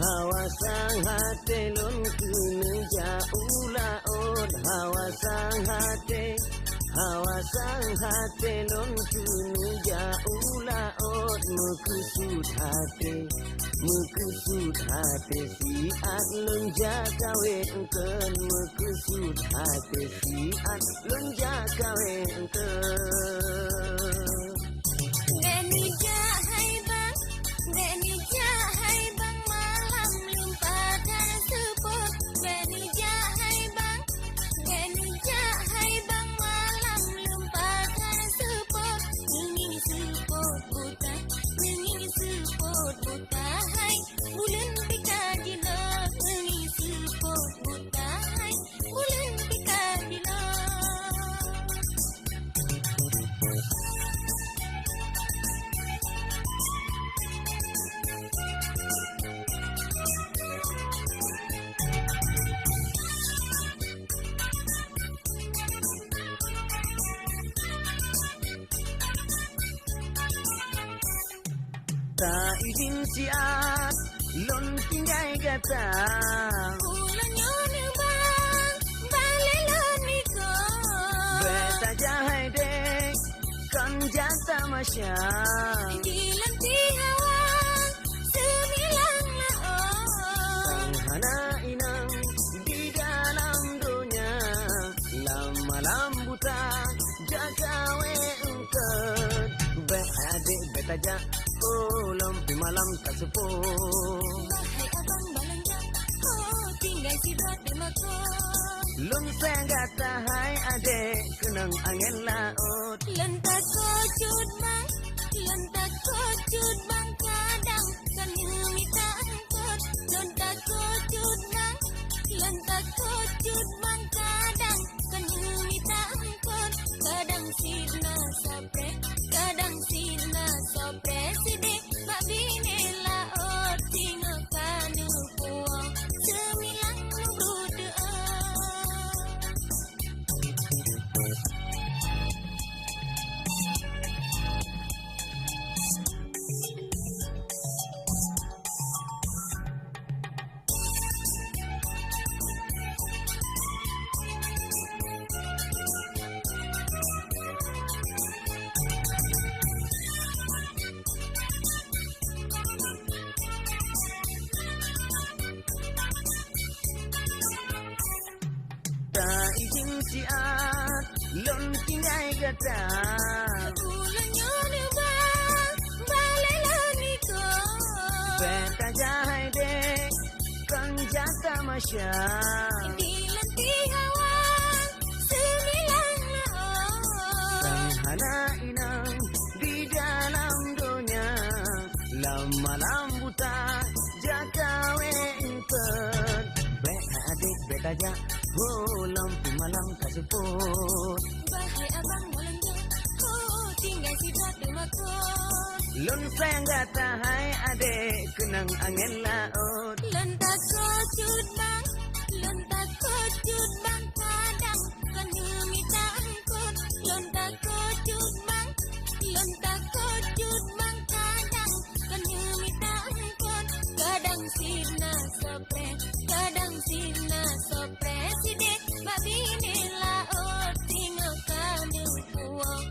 hawa sang hate lon kene jaula od hawa sang hate lon kene jaula od mekusut hate si at lon jagawe engken mekusut hate si at lon jagawe engken. Deni jahai bang malam limpahkan support. Deni jahai bang malam limpahkan support. Ingin support buta hai bulan pikadina. Ingin support buta hai bulan pikadina. Tak izin siat lon tinggai gata Ulan yone bang balelon niko. beta jahai dek kan jata masya Dilan ti hawa semilang laon. hana inang di dalam dunia malam buta jagawe engket bet adik beta ja lampi malam tak sepuluh. Bahai abang balanja, oh tinggal sidot di makot. Lung senggata hai adek kenang angin laut. Lentak kocut bang kadang kan minta angkot. Lentak kocut bang kadang kan minta angkot. Kadang sirna sopre side mak bine laot tinggal kanu puang semilang berdoa. Tak izin siat lon tinggai gata Ulan yone bang balelon niko. beta jahai dek kan jata masya Dilan ti hawa semilang laon. hana inang di dalam dunia malam buta jagawe engket bet adik beta ja lampi malam tak sepuluh. Bahai abang balanja, oh tinggal sidot di makot. Lun sayang gata hai adek kenang angin laut. Lentak kocut bang kadang kan minta angkot. Lentak kocut bang kadang kan minta angkot. Kadang sirna sopre side mak bine laot tinggal kanu puang